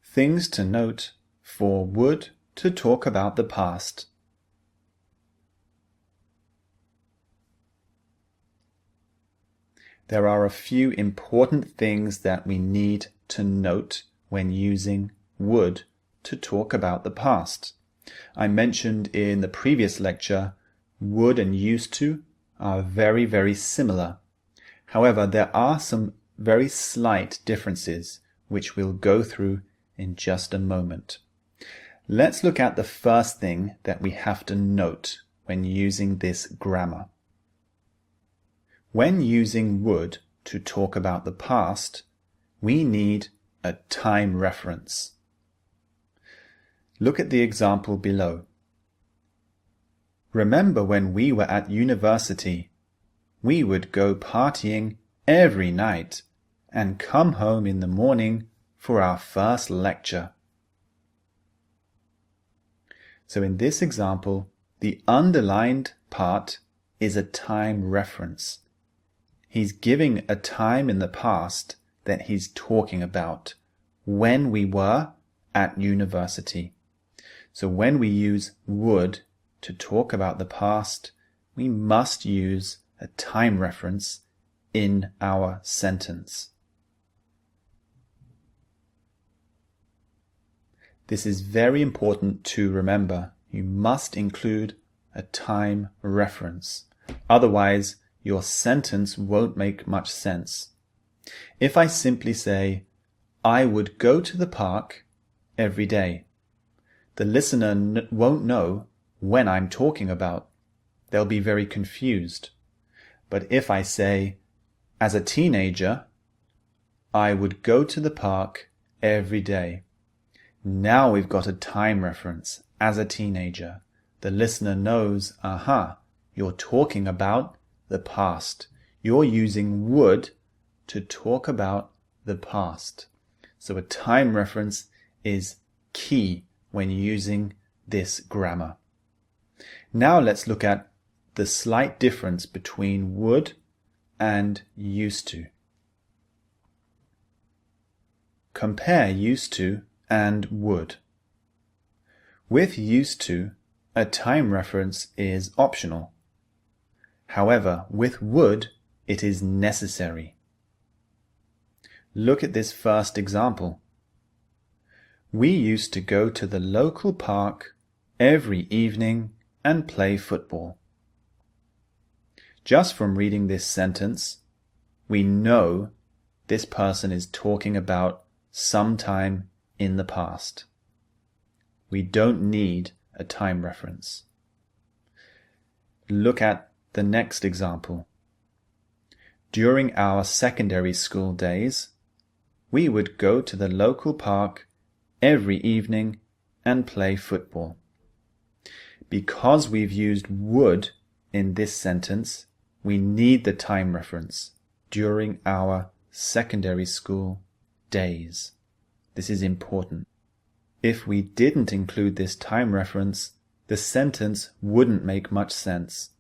Things to note for would to talk about the past. There are a few important things that we need to note when using would to talk about the past. I mentioned in the previous lecture, would and used to are very, very similar. However, there are some very slight differences which we'll go through in just a moment. Let's look at the first thing that we have to note when using this grammar. When using would to talk about the past, we need a time reference. Look at the example below. Remember when we were at university, we would go partying every night and come home in the morning for our first lecture. So in this example, the underlined part is a time reference. He's giving a time in the past that he's talking about, when we were at university. So when we use would to talk about the past, we must use a time reference in our sentence. This is very important to remember. You must include a time reference. Otherwise, your sentence won't make much sense. If I simply say, I would go to the park every day, the listener won't know when I'm talking about. They'll be very confused. But if I say, as a teenager, I would go to the park every day. Now we've got a time reference, as a teenager. The listener knows, aha, you're talking about the past. You're using would to talk about the past. So a time reference is key when using this grammar. Now let's look at the slight difference between would and used to. Compare used to and would. With used to, a time reference is optional. However, with would, it is necessary. Look at this first example. We used to go to the local park every evening and play football. Just from reading this sentence, we know this person is talking about sometime in the past. We don't need a time reference. Look at the next example. During our secondary school days, we would go to the local park every evening and play football. Because we've used would in this sentence, we need the time reference during our secondary school days. This is important. If we didn't include this time reference, the sentence wouldn't make much sense.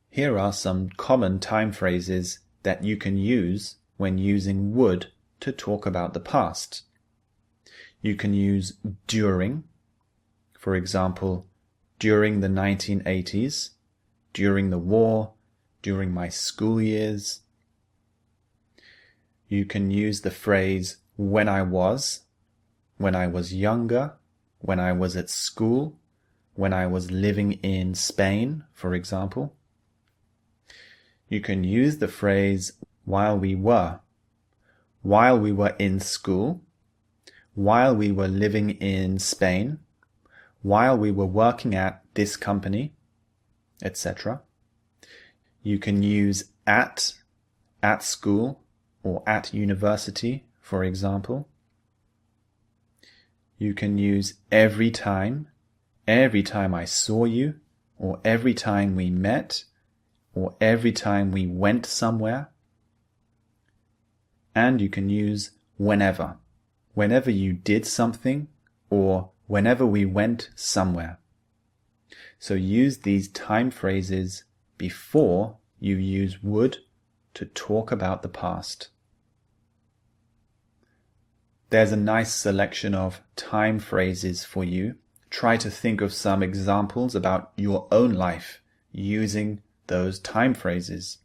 Here are some common time phrases that you can use when using would to talk about the past. You can use during, for example, during the 1980s, during the war, during my school years. You can use the phrase when I was younger, when I was at school, when I was living in Spain, for example. You can use the phrase while we were in school, while we were living in Spain, while we were working at this company, etc. You can use at school, or at university, for example. You can use every time I saw you, or every time we met, or every time we went somewhere. And you can use whenever you did something, or whenever we went somewhere. So use these time phrases before you use would to talk about the past. There's a nice selection of time phrases for you. Try to think of some examples about your own life using those time phrases.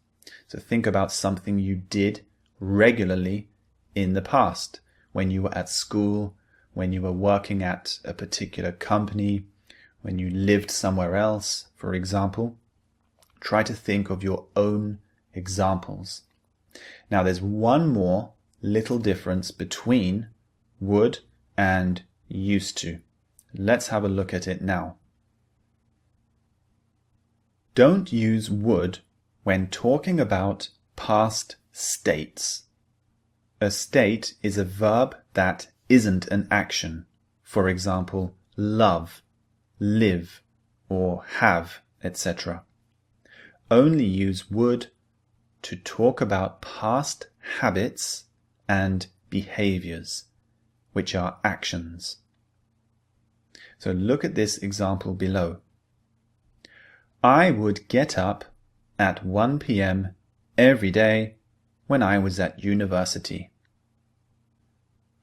So think about something you did regularly in the past, when you were at school, when you were working at a particular company, when you lived somewhere else, for example. Try to think of your own examples. Now there's one more little difference between would and used to. Let's have a look at it now. Don't use would when talking about past states. A state is a verb that isn't an action. For example, love, live, or have, etc. Only use would to talk about past habits and behaviors, which are actions. So look at this example below. I would get up at 1 p.m. every day when I was at university.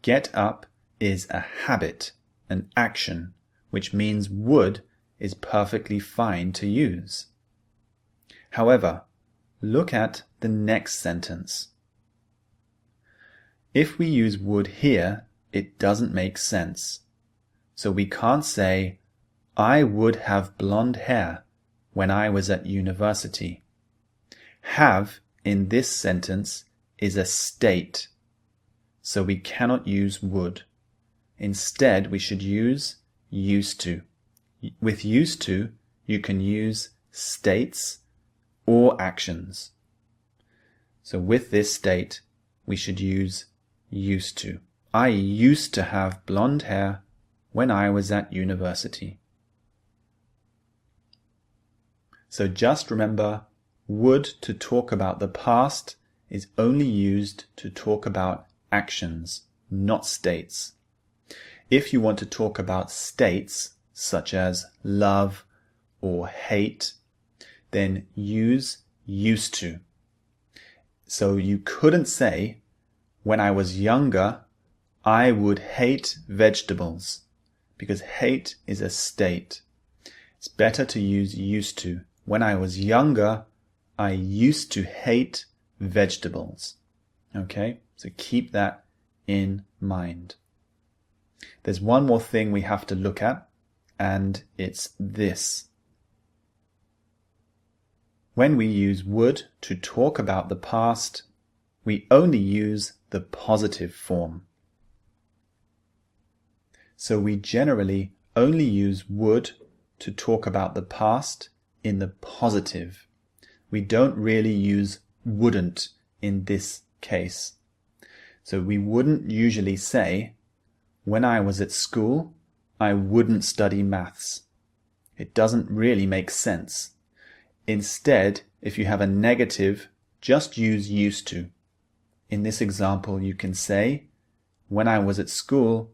Get up is a habit, an action, which means would is perfectly fine to use. However, look at the next sentence. If we use would here, it doesn't make sense. So we can't say, I would have blonde hair when I was at university. Have in this sentence is a state, so we cannot use would. Instead, we should use used to. With used to, you can use states or actions. So with this state, we should use used to. I used to have blonde hair when I was at university. So just remember, would to talk about the past is only used to talk about actions, not states. If you want to talk about states, such as love or hate, then use used to. So you couldn't say, when I was younger, I would hate vegetables, because hate is a state. It's better to use used to. When I was younger, I used to hate vegetables. Okay, so keep that in mind. There's one more thing we have to look at, and it's this. When we use would to talk about the past, we only use the positive form. So we generally only use would to talk about the past in the positive. We don't really use wouldn't in this case. So we wouldn't usually say, when I was at school, I wouldn't study maths. It doesn't really make sense. Instead, if you have a negative, just use used to. In this example, you can say, when I was at school,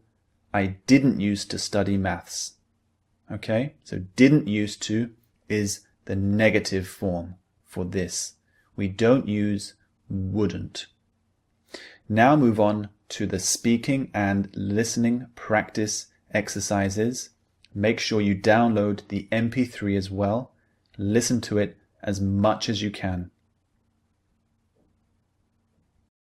I didn't used to study maths. Okay, so didn't used to is the negative form for this. We don't use wouldn't. Now move on to the speaking and listening practice exercises. Make sure you download the MP3 as well. Listen to it as much as you can.